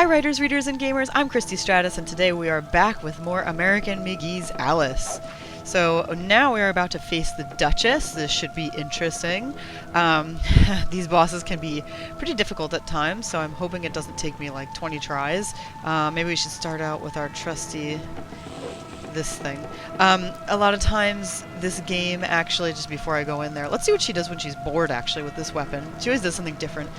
Hi writers, readers, and gamers, I'm Christy Stratus, and today we are back with more American McGee's Alice. So now we are about to face the Duchess. This should be interesting. These bosses can be pretty difficult at times, so I'm hoping it doesn't take me like 20 tries. Maybe we should start out with our trusty this thing. A lot of times this game actually, just before I go in there, let's see what she does when she's bored actually with this weapon. She always does something different.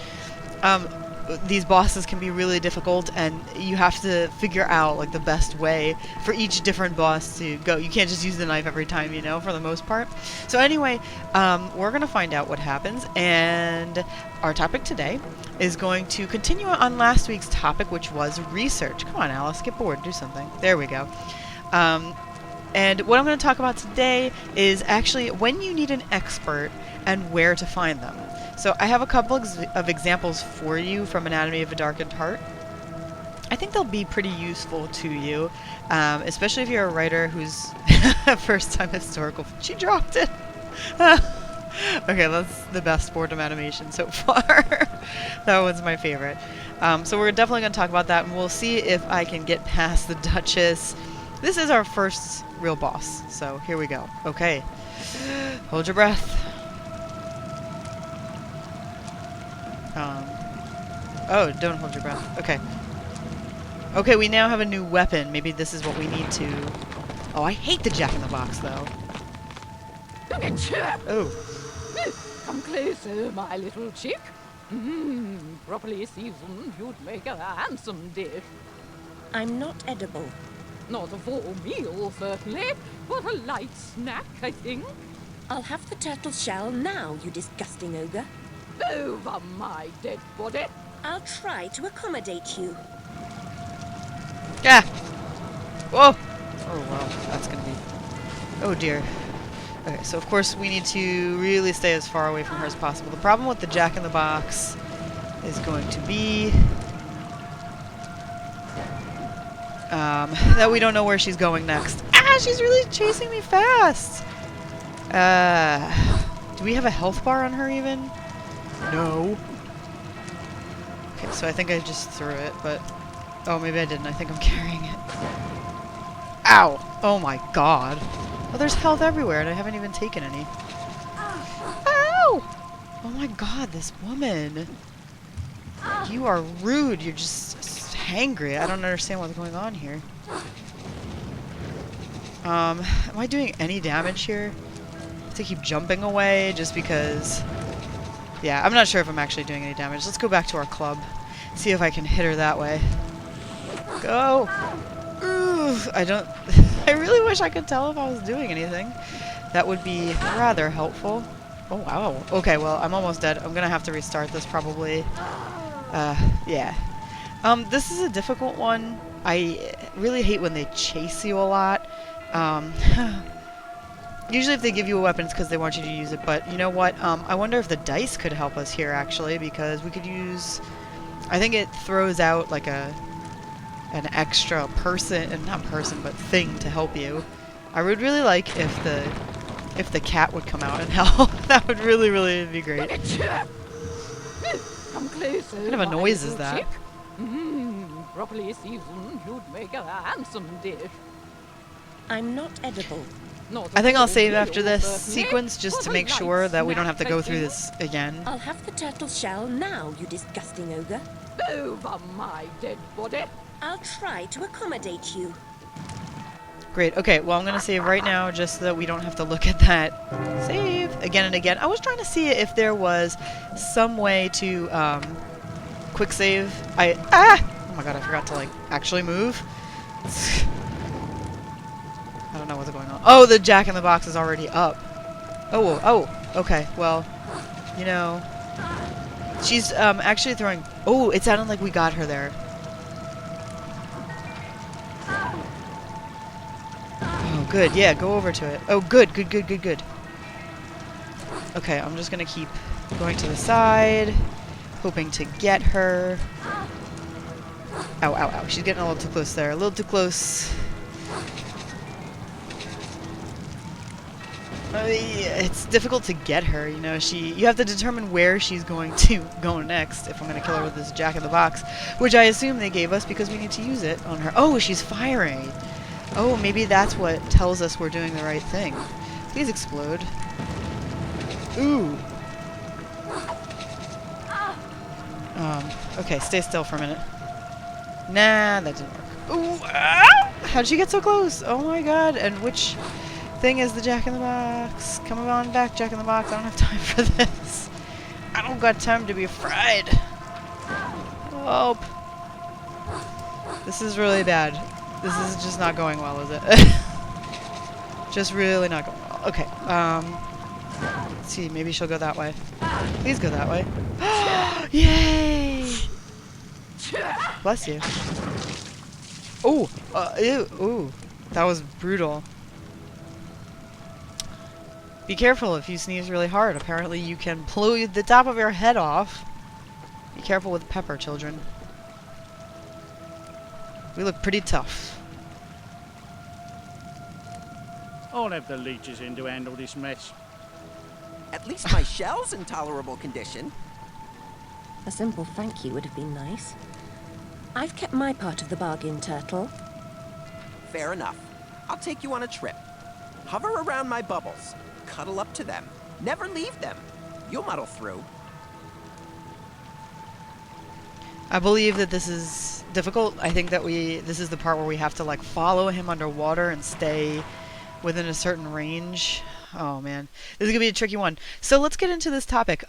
These bosses can be really difficult, and you have to figure out like the best way for each different boss to go. You can't just use the knife every time, you know, for the most part. So anyway, we're gonna find out what happens, and our topic today is going to continue on last week's topic, which was research. Come on, Alice, get bored, do something. There we go. And what I'm going to talk about today is actually when you need an expert and where to find them. So I have a couple of examples for you from Anatomy of a Darkened Heart. I think they'll be pretty useful to you, especially if you're a writer who's first-time historical. She dropped it. Okay, that's the best boredom animation so far. That was my favorite. So we're definitely going to talk about that, and we'll see if I can get past the Duchess. This is our first real boss, so here we go. Okay, hold your breath. Oh, don't hold your breath. Okay. Okay, we now have a new weapon. Maybe this is what we need to... Oh, I hate the Jack-in-the-Box, though. Oh. Come closer, my little chick. Properly seasoned, you'd make a handsome dish. I'm not edible. Not a full meal, certainly, but a light snack, I think. I'll have the turtle shell now, you disgusting ogre. Over my dead body. I'll try to accommodate you. Yeah. Whoa. Oh, wow. That's gonna be... Oh, dear. Okay, so of course we need to really stay as far away from her as possible. The problem with the Jack-in-the-Box is going to be... that we don't know where she's going next. Ah, she's really chasing me fast! Do we have a health bar on her even? No. Okay, so I think I just threw it, but... Oh, maybe I didn't. I think I'm carrying it. Ow! Oh my god. Oh, there's health everywhere, and I haven't even taken any. Ow! Oh my god, this woman. You are rude. You're just hangry. I don't understand what's going on here. Am I doing any damage here? I have to keep jumping away just because... Yeah, I'm not sure if I'm actually doing any damage. Let's go back to our club. See if I can hit her that way. Go! Ooh, I don't... I really wish I could tell if I was doing anything. That would be rather helpful. Oh, wow. Okay, well, I'm almost dead. I'm gonna have to restart this probably. Yeah. This is a difficult one. I really hate when they chase you a lot. Usually if they give you a weapon, it's because they want you to use it, but you know what? I wonder if the dice could help us here, actually, because we could use... I think it throws out, like, an extra person... Not person, but thing to help you. I would really like if the cat would come out and help. That would really, really be great. Come closer, What kind of a noise is that? Properly seasoned, you'd make a handsome dish. I'm not edible. I think I'll save after this sequence just to make sure that we don't have to go through this again. I'll have the turtle shell now, you disgusting ogre. Over my dead body. I'll try to accommodate you. Great. Okay, well, I'm going to save right now just so that we don't have to look at that save again and again. I was trying to see if there was some way to quick save. Oh my god, I forgot to, like, actually move. I don't know what's going on. Oh, the Jack-in-the-Box is already up. Oh, okay. Well, you know, she's actually throwing... Oh, it sounded like we got her there. Oh, good. Yeah, go over to it. Oh, good. Okay, I'm just gonna keep going to the side, hoping to get her. Ow, ow, ow. She's getting a little too close there. A little too close. It's difficult to get her, you know. You have to determine where she's going to go next if I'm going to kill her with this Jack-in-the-Box, which I assume they gave us because we need to use it on her. Oh, she's firing. Oh, maybe that's what tells us we're doing the right thing. Please explode. Ooh. Okay, stay still for a minute. Nah, that didn't work. Ooh, ah! How'd she get so close? Oh my god, and which thing is the Jack-in-the-Box? Come on back, Jack-in-the-Box. I don't have time for this. I don't got time to be fried. Oh. This is really bad. This is just not going well, is it? Just really not going well. Okay, let's see, maybe she'll go that way. Please go that way. Yay! Bless you. Ooh! Ew! Ooh! That was brutal. Be careful if you sneeze really hard. Apparently you can blow the top of your head off. Be careful with pepper, children. We look pretty tough. I'll have the leeches in to handle this mess. At least my shell's in tolerable condition. A simple thank you would have been nice. I've kept my part of the bargain, Turtle. Fair enough. I'll take you on a trip. Hover around my bubbles. Cuddle up to them. Never leave them. You'll muddle through. I believe that this is difficult. I think that this is the part where we have to like follow him underwater and stay within a certain range. Oh man, this is gonna be a tricky one. So let's get into this topic.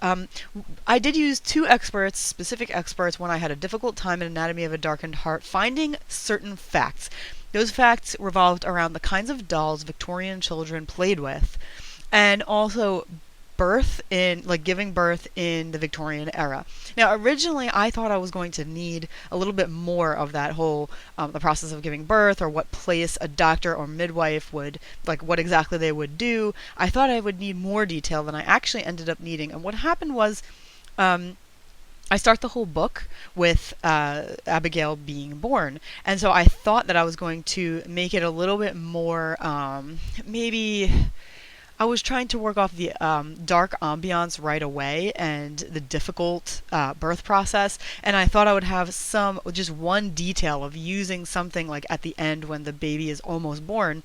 I did use two experts, specific experts, when I had a difficult time in Anatomy of a Darkened Heart finding certain facts. Those facts revolved around the kinds of dolls Victorian children played with, and also giving birth in the Victorian era. Now, originally, I thought I was going to need a little bit more of that whole, the process of giving birth, or what place a doctor or midwife would, like what exactly they would do. I thought I would need more detail than I actually ended up needing. And what happened was, I start the whole book with Abigail being born. And so I thought that I was going to make it a little bit more, maybe I was trying to work off the dark ambiance right away and the difficult birth process, and I thought I would have just one detail of using something like at the end when the baby is almost born.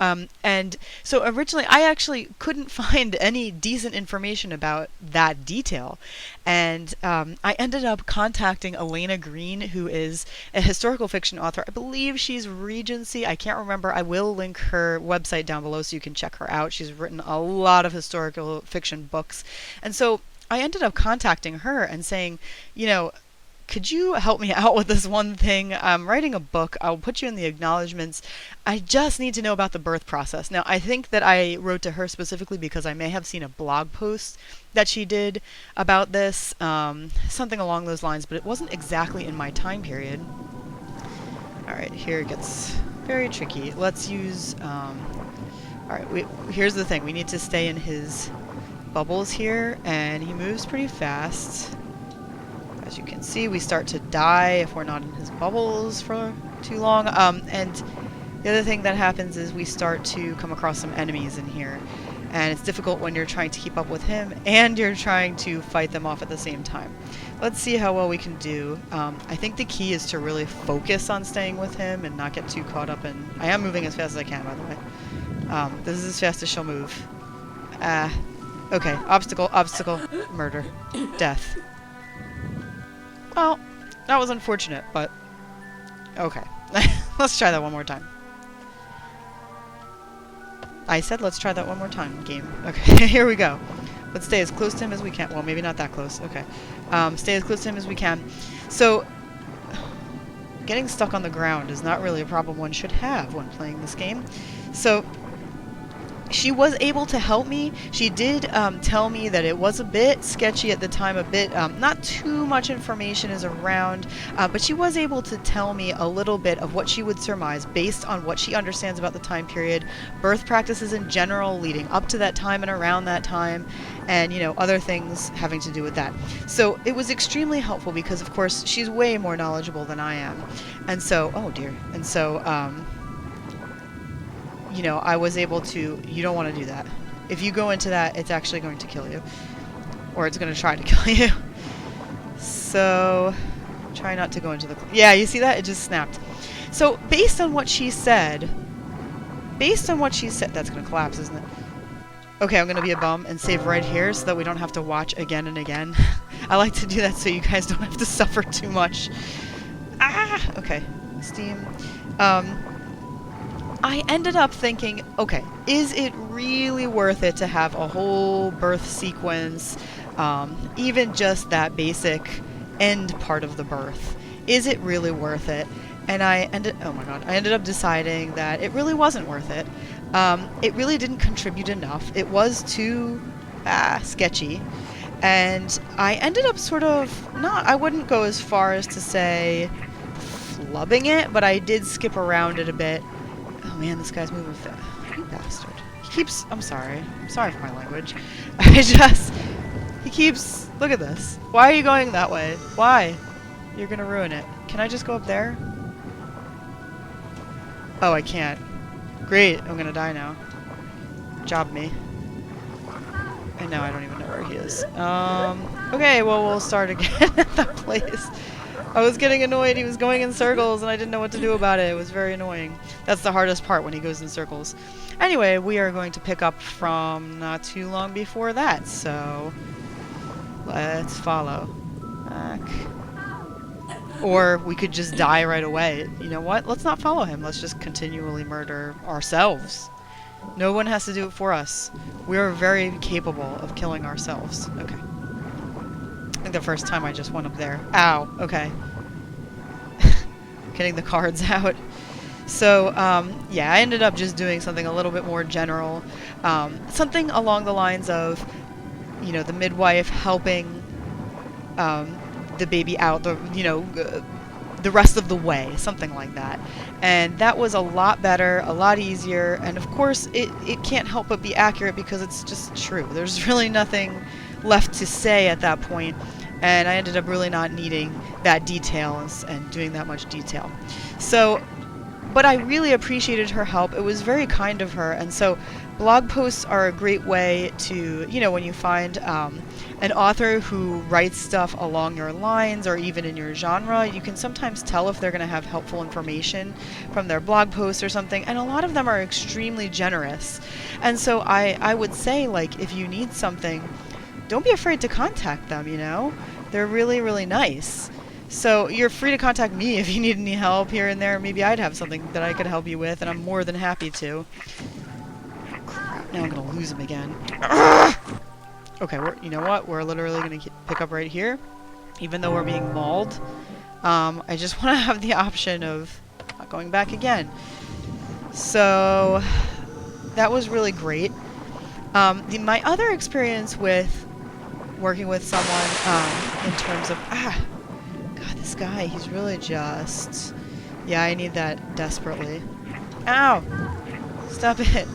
And so originally I actually couldn't find any decent information about that detail. And I ended up contacting Elena Green, who is a historical fiction author. I believe she's Regency. I can't remember. I will link her website down below so you can check her out. She's written a lot of historical fiction books. And so I ended up contacting her and saying, you know, could you help me out with this one thing? I'm writing a book. I'll put you in the acknowledgments. I just need to know about the birth process. Now, I think that I wrote to her specifically because I may have seen a blog post that she did about this, something along those lines, but it wasn't exactly in my time period. All right, here it gets very tricky. Let's use, all right, here's the thing. We need to stay in his bubbles here, and he moves pretty fast. As you can see, we start to die if we're not in his bubbles for too long. And the other thing that happens is we start to come across some enemies in here. And it's difficult when you're trying to keep up with him and you're trying to fight them off at the same time. Let's see how well we can do. I think the key is to really focus on staying with him and not get too caught up in... I am moving as fast as I can, by the way. This is as fast as she'll move. Okay, obstacle, obstacle, murder, death. Well, that was unfortunate, but okay. Let's try that one more time. I said let's try that one more time, game. Okay, here we go. Let's stay as close to him as we can. Well, maybe not that close. Okay. Stay as close to him as we can. So, getting stuck on the ground is not really a problem one should have when playing this game. So, she was able to help me. She did tell me that it was a bit sketchy at the time, not too much information is around, but she was able to tell me a little bit of what she would surmise based on what she understands about the time period, birth practices in general leading up to that time and around that time, and, you know, other things having to do with that. So it was extremely helpful because, of course, she's way more knowledgeable than I am. And so, oh dear. And so, you know, I was able to... You don't want to do that. If you go into that, it's actually going to kill you. Or it's going to try to kill you. So, try not to go into the... Yeah, you see that? It just snapped. So, based on what she said... That's going to collapse, isn't it? Okay, I'm going to be a bum and save right here so that we don't have to watch again and again. I like to do that so you guys don't have to suffer too much. Ah! Okay. Steam. I ended up thinking, okay, is it really worth it to have a whole birth sequence, even just that basic end part of the birth? Is it really worth it? And I ended up deciding that it really wasn't worth it. It really didn't contribute enough. It was too sketchy. And I ended up sort of I wouldn't go as far as to say flubbing it, but I did skip around it a bit. Oh man, this guy's moving fast. You bastard. I'm sorry for my language. He keeps, look at this. Why are you going that way? Why? You're gonna ruin it. Can I just go up there? Oh, I can't. Great, I'm gonna die now. Job me. And now I don't even know where he is. Okay, well, we'll start again at that place. I was getting annoyed. He was going in circles, and I didn't know what to do about it. It was very annoying. That's the hardest part, when he goes in circles. Anyway, we are going to pick up from not too long before that, so let's follow. Back. Or we could just die right away. You know what? Let's not follow him. Let's just continually murder ourselves. No one has to do it for us. We are very capable of killing ourselves. Okay. I think the first time I just went up there. Ow. Okay. Getting the cards out. So, yeah, I ended up just doing something a little bit more general. Something along the lines of, you know, the midwife helping the baby out, the rest of the way, something like that. And that was a lot better, a lot easier, and of course it can't help but be accurate because it's just true. There's really nothing left to say at that point, and I ended up really not needing that detail and doing that much detail. So, but I really appreciated her help. It was very kind of her, and so blog posts are a great way to, you know, when you find an author who writes stuff along your lines or even in your genre, you can sometimes tell if they're going to have helpful information from their blog posts or something, and a lot of them are extremely generous. And so I would say, like, if you need something, don't be afraid to contact them, you know? They're really, really nice. So you're free to contact me if you need any help here and there. Maybe I'd have something that I could help you with, and I'm more than happy to. Crap, now I'm going to lose him again. Okay, you know what? We're literally going to pick up right here, even though we're being mauled. I just want to have the option of not going back again. So that was really great. My other experience with working with someone in terms of... God, this guy, he's really just... Yeah, I need that desperately. Ow! Stop it.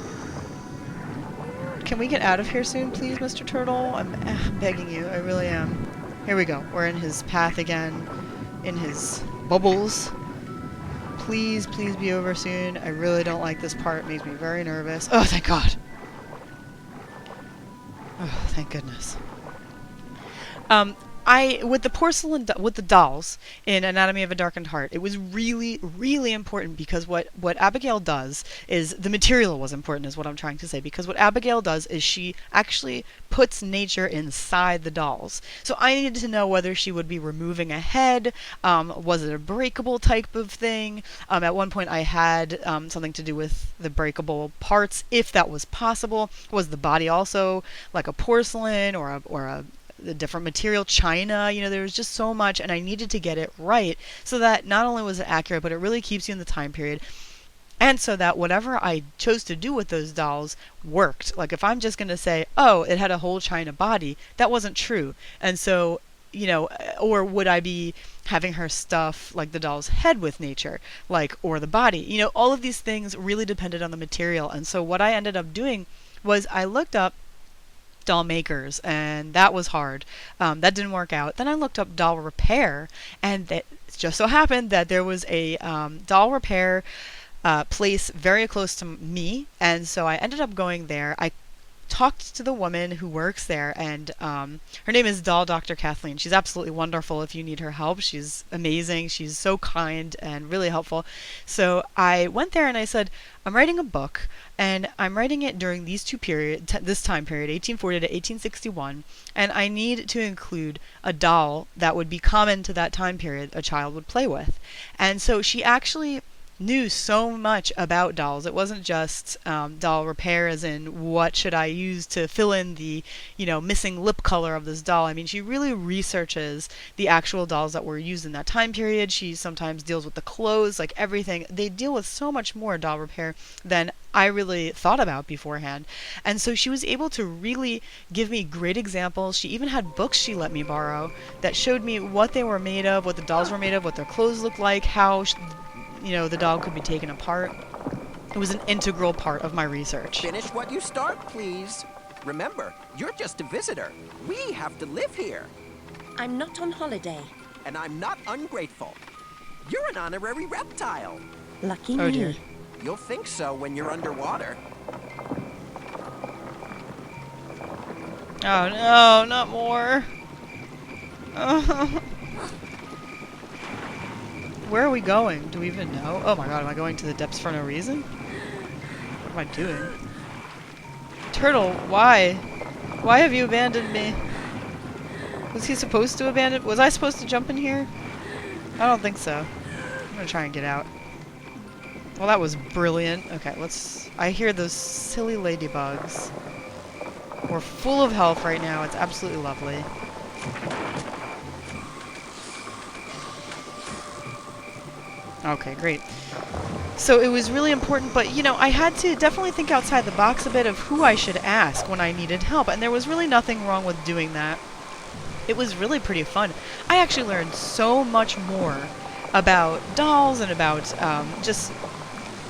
Can we get out of here soon, please, Mr. Turtle? I'm begging you. I really am. Here we go. We're in his path again. In his bubbles. Please, please be over soon. I really don't like this part. It makes me very nervous. Oh, thank God. Oh, thank goodness. With the dolls in Anatomy of a Darkened Heart, it was really, really important because what Abigail does is, the material was important is what I'm trying to say, because what Abigail does is she actually puts nature inside the dolls. So I needed to know whether she would be removing a head, was it a breakable type of thing? At one point I had something to do with the breakable parts, if that was possible. Was the body also like a porcelain or a different material, china, you know, there was just so much, and I needed to get it right so that not only was it accurate, but it really keeps you in the time period, and so that whatever I chose to do with those dolls worked. Like, if I'm just going to say, oh, it had a whole china body, that wasn't true. And so, you know, or would I be having her stuff like the doll's head with nature, like, or the body, you know, all of these things really depended on the material. And so what I ended up doing was I looked up doll makers, and that was hard. That didn't work out. Then I looked up doll repair, and it just so happened that there was a doll repair place very close to me, and so I ended up going there. I talked to the woman who works there, and her name is Doll Dr. Kathleen. She's absolutely wonderful if you need her help. She's amazing. She's so kind and really helpful. So I went there and I said, I'm writing a book, and I'm writing it during these this time period, 1840 to 1861, and I need to include a doll that would be common to that time period a child would play with. And so she actually knew so much about dolls. It wasn't just doll repair, as in what should I use to fill in the, missing lip color of this doll. I mean, she really researches the actual dolls that were used in that time period. She sometimes deals with the clothes, like everything. They deal with so much more doll repair than I really thought about beforehand. And so she was able to really give me great examples. She even had books she let me borrow that showed me what they were made of, what the dolls were made of, what their clothes looked like, how the doll could be taken apart. It was an integral part of my research. Finish what you start, please. Remember, you're just a visitor. We have to live here. I'm not on holiday. And I'm not ungrateful. You're an honorary reptile. Lucky Oh me. dear. You'll think so when you're underwater. Oh no, not more. Where are we going? Do we even know? Oh my god, am I going to the depths for no reason? What am I doing? Turtle, why? Why have you abandoned me? Was he supposed to abandon? Was I supposed to jump in here? I don't think so. I'm gonna try and get out. Well, that was brilliant. Okay, I hear those silly ladybugs. We're full of health right now. It's absolutely lovely. Okay, great. So it was really important, but I had to definitely think outside the box a bit of who I should ask when I needed help, and there was really nothing wrong with doing that. It was really pretty fun. I actually learned so much more about dolls and about just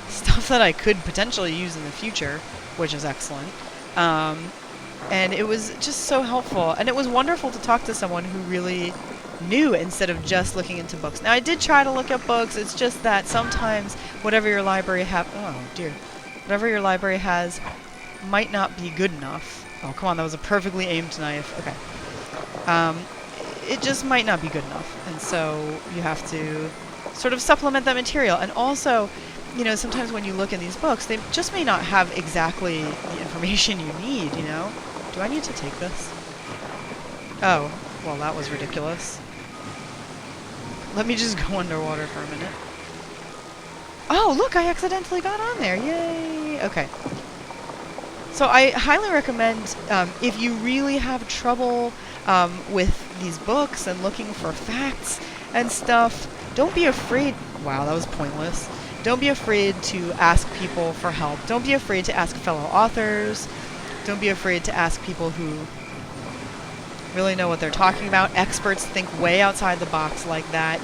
stuff that I could potentially use in the future, which is excellent. And it was just so helpful, and it was wonderful to talk to someone who really knew instead of just looking into books. Now, I did try to look at books. It's just that sometimes whatever your library whatever your library has might not be good enough. Oh, come on, that was a perfectly aimed knife. Okay. It just might not be good enough, and so you have to sort of supplement that material. And also, sometimes when you look in these books, they just may not have exactly the information you need, Do I need to take this? Oh, well, that was ridiculous. Let me just go underwater for a minute. Oh, look, I accidentally got on there. Yay! Okay. So I highly recommend, if you really have trouble with these books and looking for facts and stuff, don't be afraid. Wow, that was pointless. Don't be afraid to ask people for help. Don't be afraid to ask fellow authors. Don't be afraid to ask people who really know what they're talking about. Experts think way outside the box like that,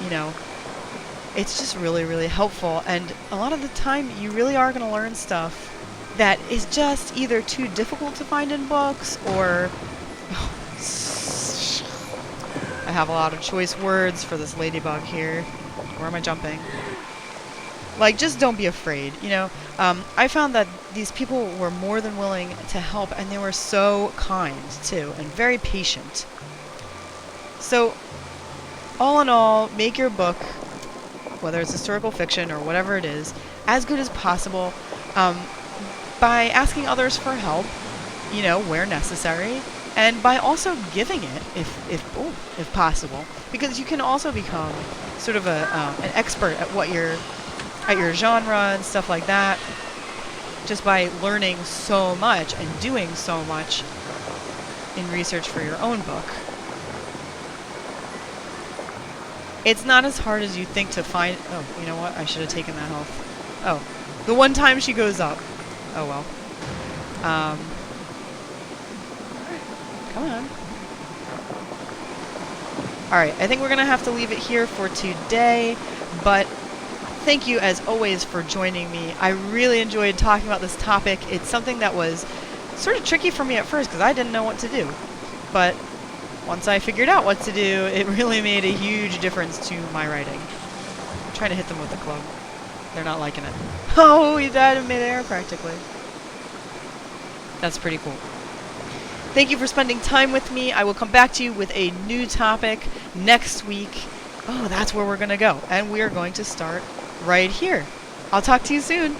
It's just really, really helpful. And a lot of the time, you really are going to learn stuff that is just either too difficult to find in books or... I have a lot of choice words for this ladybug here. Where am I jumping? Like, just don't be afraid, I found that these people were more than willing to help, and they were so kind, too, and very patient. So, all in all, make your book, whether it's historical fiction or whatever it is, as good as possible by asking others for help, where necessary, and by also giving it, if possible, because you can also become sort of an expert at your genre and stuff like that, just by learning so much and doing so much in research for your own book. It's not as hard as you think to find... Oh, you know what? I should have taken that health. Oh, the one time she goes up. Oh, well. Come on. Alright, I think we're going to have to leave it here for today, but thank you, as always, for joining me. I really enjoyed talking about this topic. It's something that was sort of tricky for me at first because I didn't know what to do. But once I figured out what to do, it really made a huge difference to my writing. I'm trying to hit them with the club. They're not liking it. Oh, he died in midair practically. That's pretty cool. Thank you for spending time with me. I will come back to you with a new topic next week. Oh, that's where we're going to go. And we are going to start right here. I'll talk to you soon.